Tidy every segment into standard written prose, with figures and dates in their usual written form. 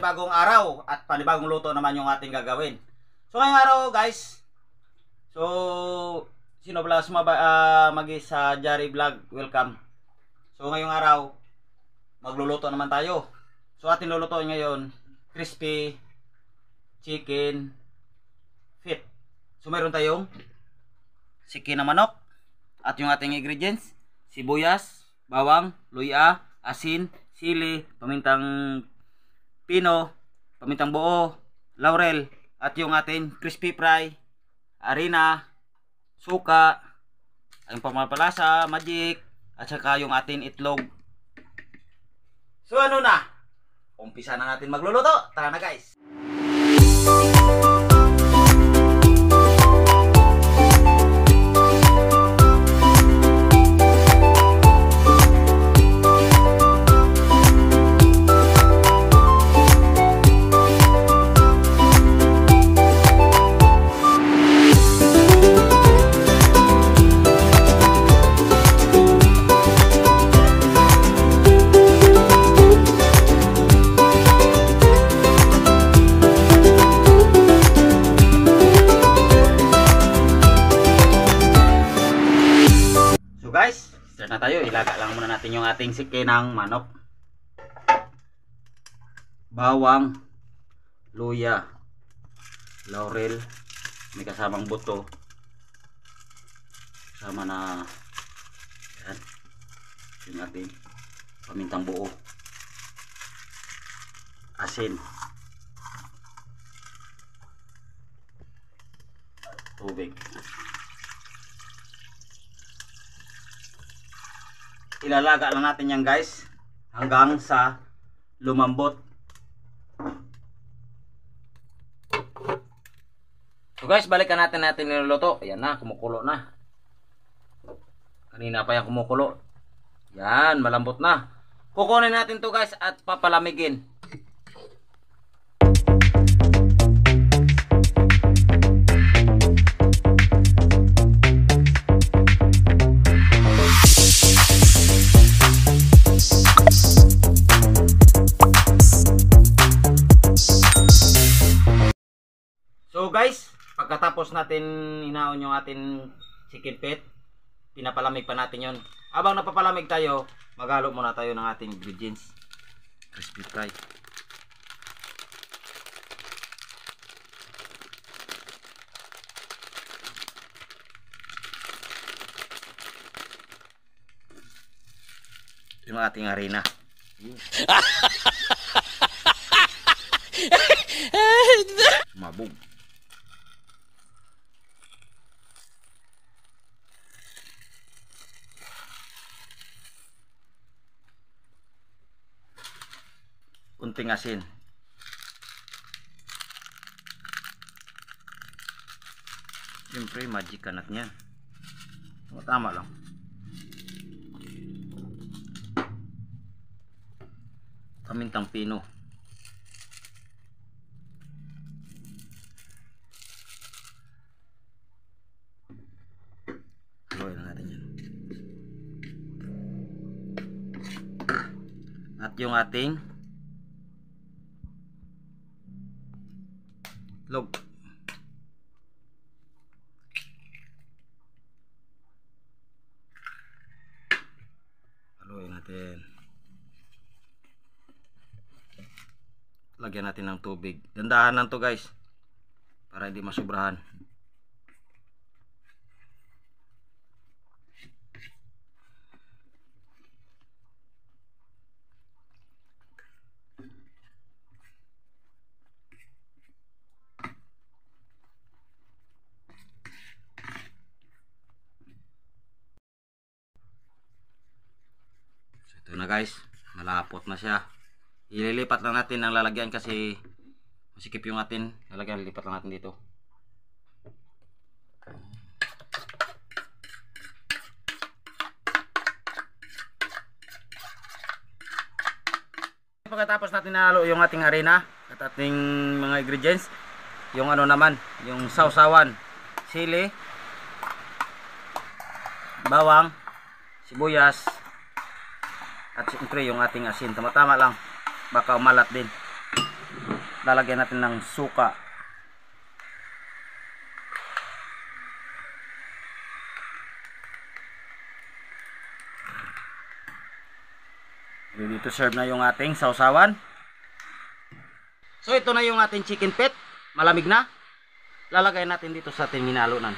panibagong araw at panibagong luto naman yung ating gagawin. So ngayong araw guys, so sino pala magi sa Jari Vlog, welcome. So ngayong araw, magluluto naman tayo. So ating lulutuin ngayon, crispy chicken feet. So mayroon tayong siki na manok at yung ating ingredients, sibuyas, bawang, luya, asin, sili, pamintang pino, pamintang buo, laurel, at yung ating crispy fry, harina, suka, ang pampalasa, magic, at saka yung ating itlog. So ano na? Umpisa na natin magluluto. Tara na guys! Guys, start na tayo. Ilaga lang muna natin yung ating siki ng manok. Bawang, luya, laurel, may kasamang buto. Kasama na yan, yung ating pamintang buo, asin, tubig. Ilalaga lang natin yan guys hanggang sa lumambot. So guys, balikan natin niluluto. Ayan na, kumukulo na. Kanina pa yan kumukulo. Yan, malambot na. Kukunin natin to guys at papalamigin. So guys, pagkatapos natin inaon yung ating chicken feet, pinapalamig pa natin yon. Habang napapalamig tayo, maghalo muna tayo ng ating ingredients. Crispy fry. Yung ating harina. Mabog. Kunting asin. Siyempre magic anak niya. Tama lang. Pamintang pino. Haluin na natin yan. At yung ating log. Haluin natin. Lagyan natin ng tubig. Dandahan lang to guys para hindi masubrahan. Ito na guys, malapot na siya. Ililipat lang natin ang lalagyan kasi masikip yung atin. Lalagyan, lilipat lang natin dito. Pagkatapos natin nahalo yung ating harina at ating mga ingredients, yung ano naman, yung sausawan, sili, bawang, sibuyas, at siyempre yung ating asin. Tama-tama lang, baka umalat din. lalagyan natin ng suka. Ready to serve na yung ating sausawan. So ito na yung ating chicken feet. Malamig na. Lalagay natin dito sa ating hinalunan.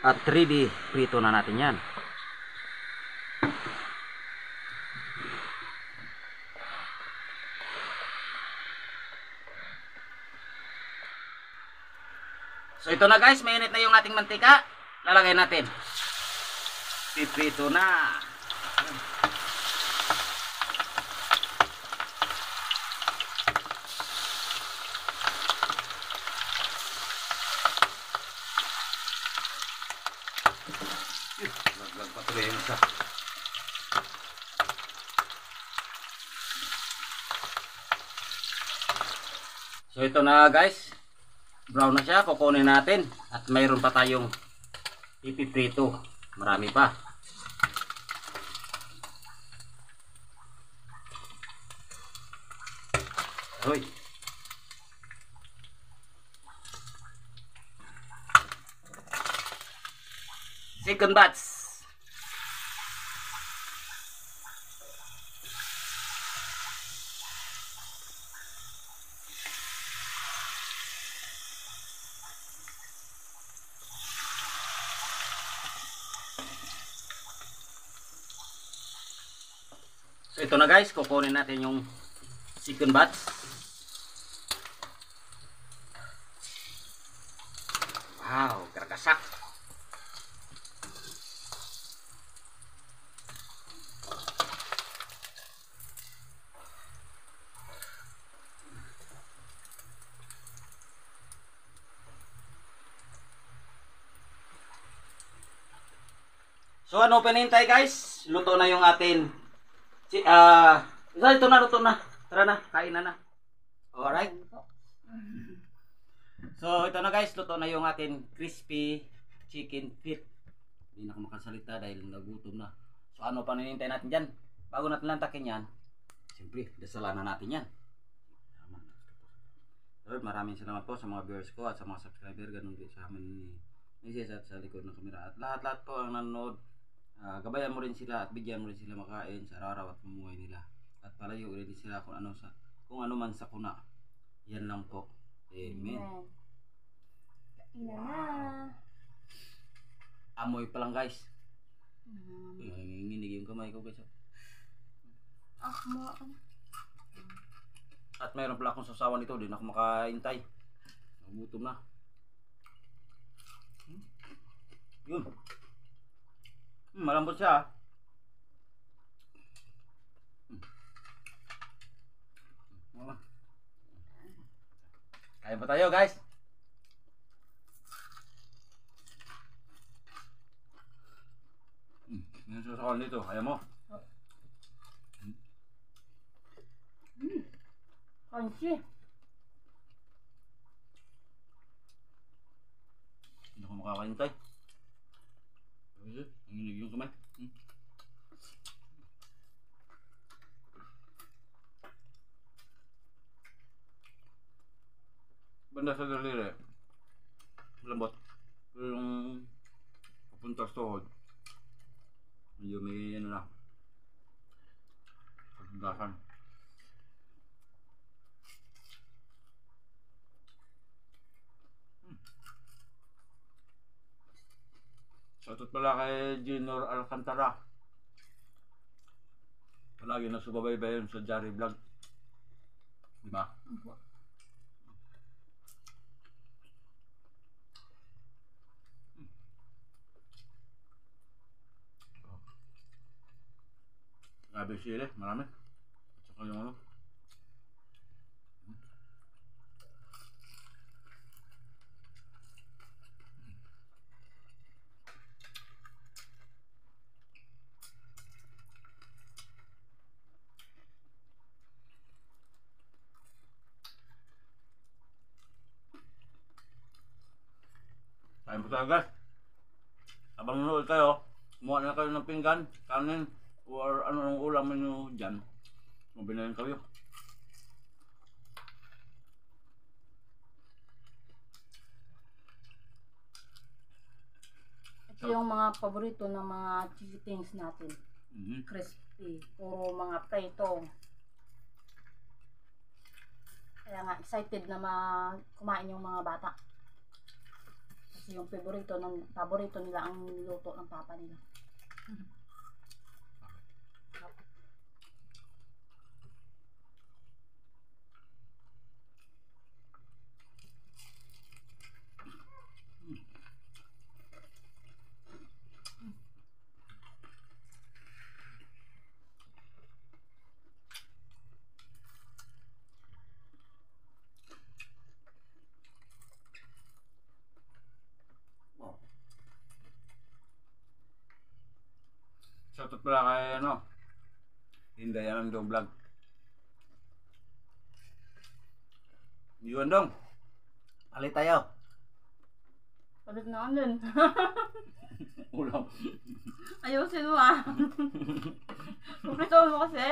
At 3D prito na natin yan. So ito na guys, mainit na yung ating mantika. Lalagay natin. Piprito na. Patuloy yung isa. So ito na guys. Brown na siya, kukunin natin at mayroon pa tayong ipiprito, marami pa. Hoy. Second batch. So ito na guys, kukunin natin yung second batch. Wow, karakasak. So ano pinintay guys? Luto na yung atin. Ito na, luto na. Tara na, kain na. Alright. So ito na guys, luto na yung atin crispy chicken feet. Hindi na ako makasalita dahil nagutom na. So ano pa ninintay natin dyan? Bago natin lantakin yan, siyempre, dasalan na natin yan. Lord, maraming salamat po sa mga viewers ko at sa mga subscriber. Ganun din sa amin ni Mrs. at sa likod ng kamera. At lahat-lahat po ang nanonood. Gabayan mo rin sila at bigyan mo rin sila makain sa araw-araw at pamumuhay nila. At palayo rin sila kung ano man sa kuna. Yan lang po. Amen. Ina na. Amoy pa lang guys. Nanginginig yung kamay ko guys. At mayroon pala akong sasawan nito. Di na ako makaintay. Nagutom na. Yun. Malambot siya. Kain pa tayo guys. Yung sasawan dito, ayaw mo? Crunchy. Hindi ako makakaintay. Nanginig yung kamay. Banda sa daliri. Lambot. Pero yung papunta sa tuhod. Medyo may ano na. Pagdasan. Shoutout pala kay Junior Alcantara. Palagi na subaybay sa Jari Vlog. Diba? Grabe sili, marami. At saka yung ano. Kain po tayo guys. Habang nanood kayo, Kumuha na kayo ng pinggan, kanin, or ano nung ulam nyo dyan. Mabinayan kayo. Ito yung mga paborito ng mga chickens natin. Mhm. Crispy. Puro mga prito. Kaya nga excited na kumain yung mga bata. Kasi yung paborito nila ang niluto ng papa nila. Wow. Shoutout pala kay ano, Inday Anando Vlog. Yun dong. Palit tayo. Palit na din. Ulam. Ayusin mo ah. Kumplito mo kasi.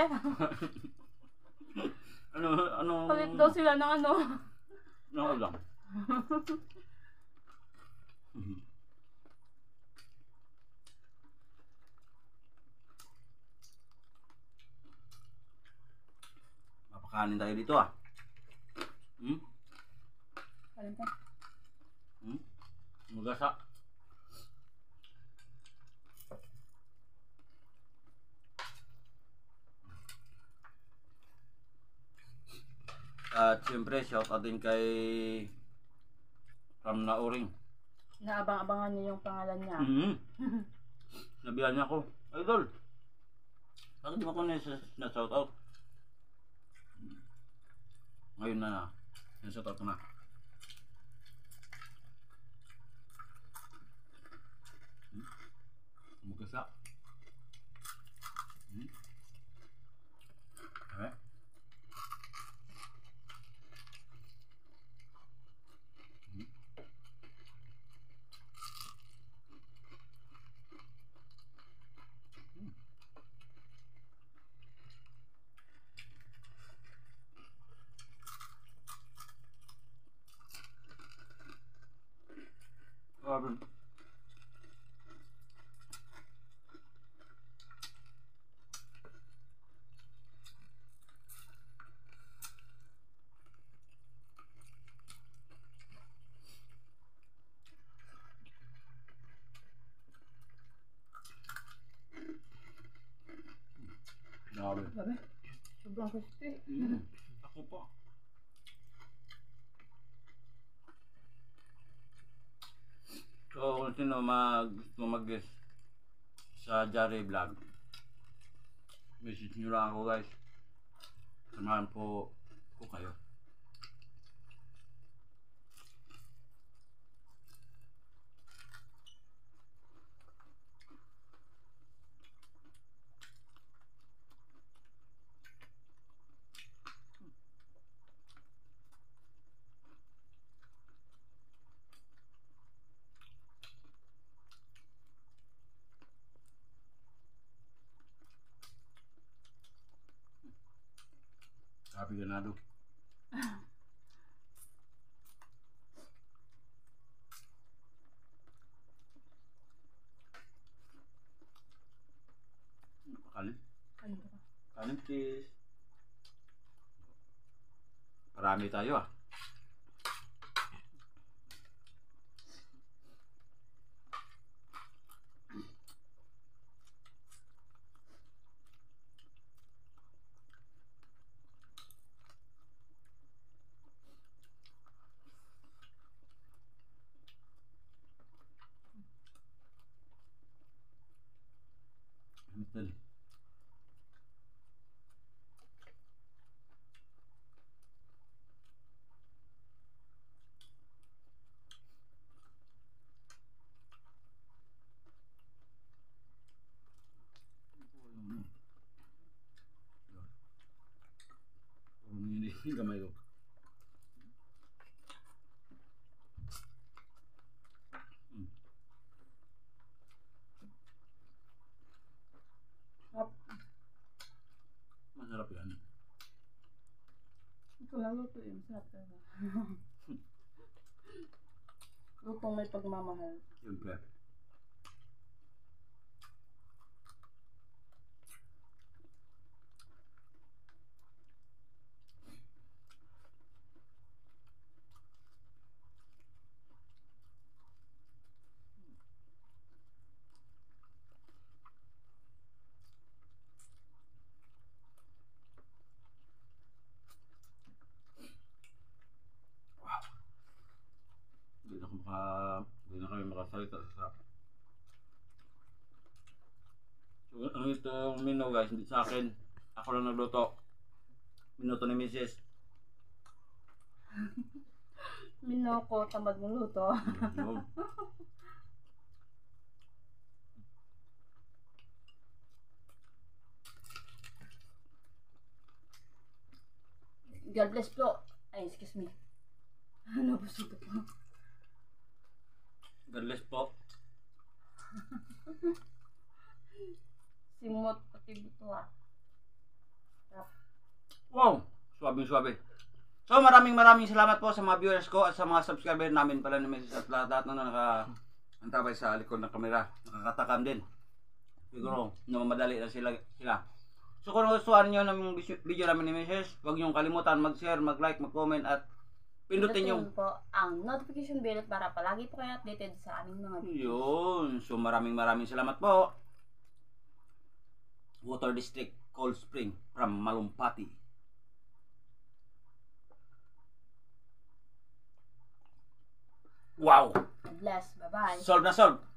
Ano? Palit daw sila ng ano. Ano ulam? Mapakanin tayo dito ah. Hmm? Palit ka. Magasa. At siyempre, shoutout din kay Ram Nauring. Naabang-abangan niyo yung pangalan niya. Nabihan niya ako, Idol, bakit di mo ko na shoutout? Ngayon na shoutout ko na. Magasa. Okay. Grabe. Grabe. Sabi, sobrang crispy. Ako pa. So, kung sino mag-guest sa Jari Vlog, message nyo lang ako guys. Samahan po ko kayo. Sabi ganado. Kanin? Ano ba? Kanin please. Marami tayo ah. Betul. Ini gamay ko. Ito lang luto yun. Sarap talaga. Lutong may pagmamahal. Siyempre. Hindi na kami makasalita sa sarap. So, ano itong menu guys, hindi sa akin. Ako lang nagluto. Minuto ni Mrs. Minoko, tamad mong luto. Yun. God bless po. Ay, excuse me. Nabusog ako. Godless po. Simot pati buto ah. Sarap. Wow! Suwabe-suwabe. So maraming salamat po sa mga viewers ko at sa mga subscriber namin pala ni Mrs. at lahat na nakaantabay sa likod ng kamera. Nakakatakam din. Siguro, namamadali na sila. So kung gustuhan nyo ng video namin ni Mrs., huwag nyo kalimutan mag-share, mag-like, mag-comment at pindutin yung po ang notification bell para palagi po kayo updated sa aming mga videos. yun. So maraming salamat po. Water District Cold Spring from Malumpati. Wow! God bless. Bye-bye. Solve na solve!